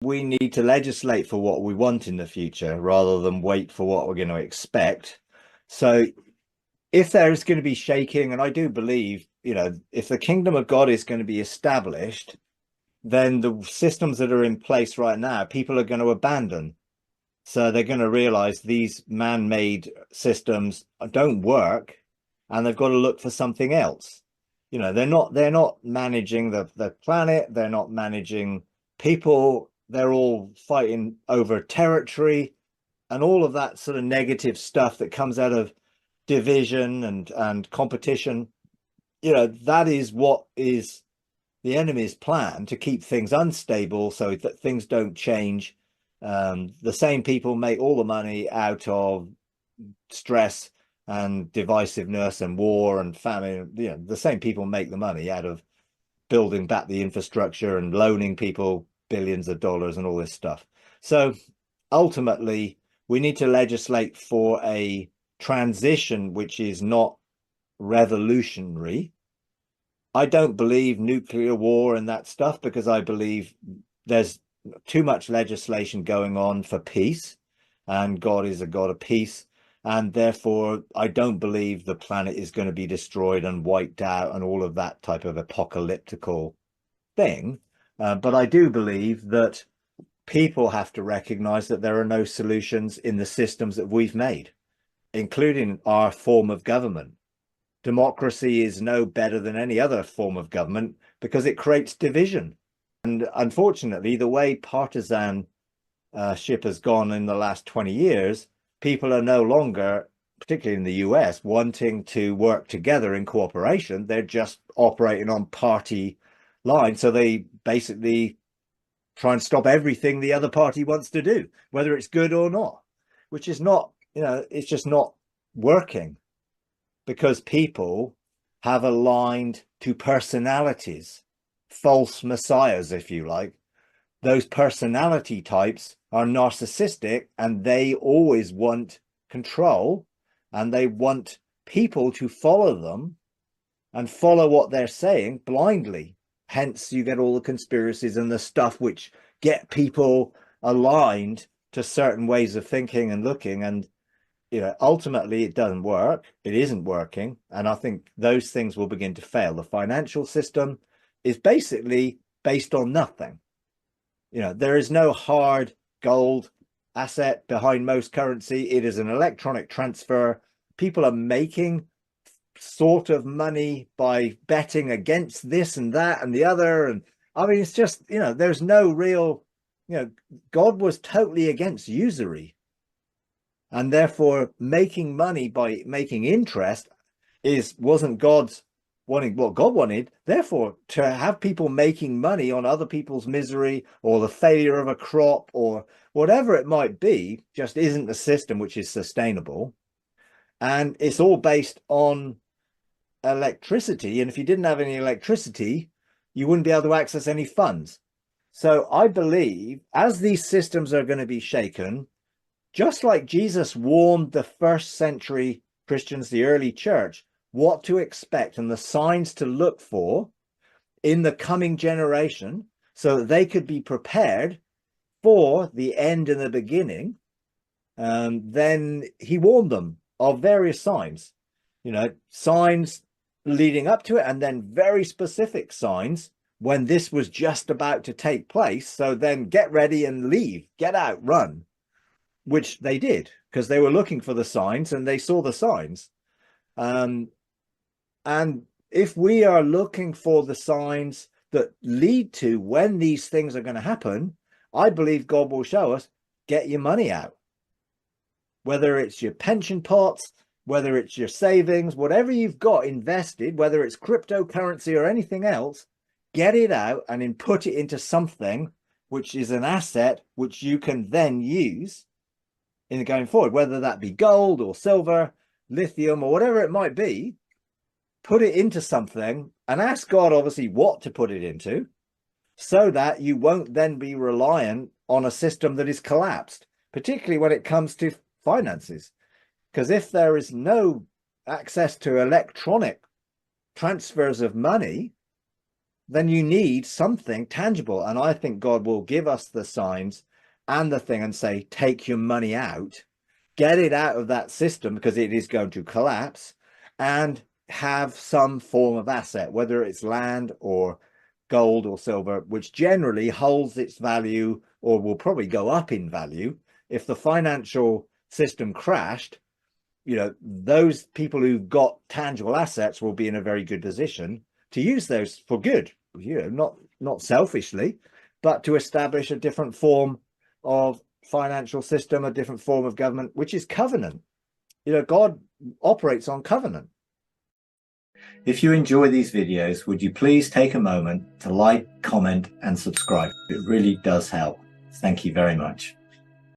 we need to legislate for what we want in the future rather than wait for what we're going to expect. So if there is going to be shaking, and I do believe, if the kingdom of God is going to be established, then the systems that are in place right now, people are going to abandon. So they're going to realize these man-made systems don't work, and they've got to look for something else. They're not managing the planet, they're not managing people, they're all fighting over territory and all of that sort of negative stuff that comes out of division and competition. That is what is the enemy's plan, to keep things unstable so that things don't change. The same people make all the money out of stress and divisiveness and war and famine. The same people make the money out of building back the infrastructure and loaning people billions of dollars and all this stuff. So ultimately, we need to legislate for a transition which is not revolutionary. I don't believe nuclear war and that stuff, because I believe there's too much legislation going on for peace, and God is a God of peace. And therefore, I don't believe the planet is going to be destroyed and wiped out and all of that type of apocalyptical thing. But I do believe that people have to recognize that there are no solutions in the systems that we've made, including our form of government. Democracy is no better than any other form of government because it creates division. And unfortunately, the way partisanship has gone in the last 20 years, people are no longer, particularly in the US, wanting to work together in cooperation. They're just operating on party lines. So they basically try and stop everything the other party wants to do, whether it's good or not, which is not, it's just not working, because people have aligned to personalities, false messiahs, if you like. Those personality types are narcissistic, and they always want control, and they want people to follow them and follow what they're saying blindly. Hence, you get all the conspiracies and the stuff which get people aligned to certain ways of thinking and looking. And ultimately it doesn't work. It isn't working. And I think those things will begin to fail. The financial system is basically based on nothing. There is no hard gold asset behind most currency. It is an electronic transfer. People are making sort of money by betting against this and that and the other. And I mean, it's just, there's no real, God was totally against usury. And therefore, making money by making interest wasn't God's wanting what God wanted. Therefore, to have people making money on other people's misery or the failure of a crop or whatever it might be, just isn't the system which is sustainable. And it's all based on electricity. And if you didn't have any electricity, you wouldn't be able to access any funds. So I believe as these systems are going to be shaken, just like Jesus warned the first century Christians, the early church, what to expect and the signs to look for in the coming generation so that they could be prepared for the end and the beginning, then he warned them of various signs, signs leading up to it, and then very specific signs when this was just about to take place. So then get ready and leave, get out, run. Which they did, because they were looking for the signs and they saw the signs. And if we are looking for the signs that lead to when these things are going to happen, I believe God will show us, get your money out. Whether it's your pension pots, whether it's your savings, whatever you've got invested, whether it's cryptocurrency or anything else, get it out and then put it into something which is an asset which you can then use in going forward, whether that be gold or silver, lithium, or whatever it might be. Put it into something and ask God, obviously, what to put it into, so that you won't then be reliant on a system that is collapsed, particularly when it comes to finances. Because if there is no access to electronic transfers of money, then you need something tangible. And I think God will give us the signs and the thing and say, take your money out, get it out of that system because it is going to collapse, and have some form of asset, whether it's land or gold or silver, which generally holds its value or will probably go up in value. If the financial system crashed, those people who've got tangible assets will be in a very good position to use those for good, not selfishly, but to establish a different form of financial system, a different form of government, which is covenant. God operates on covenant. If you enjoy these videos, would you please take a moment to like, comment, and subscribe? It really does help. Thank you very much.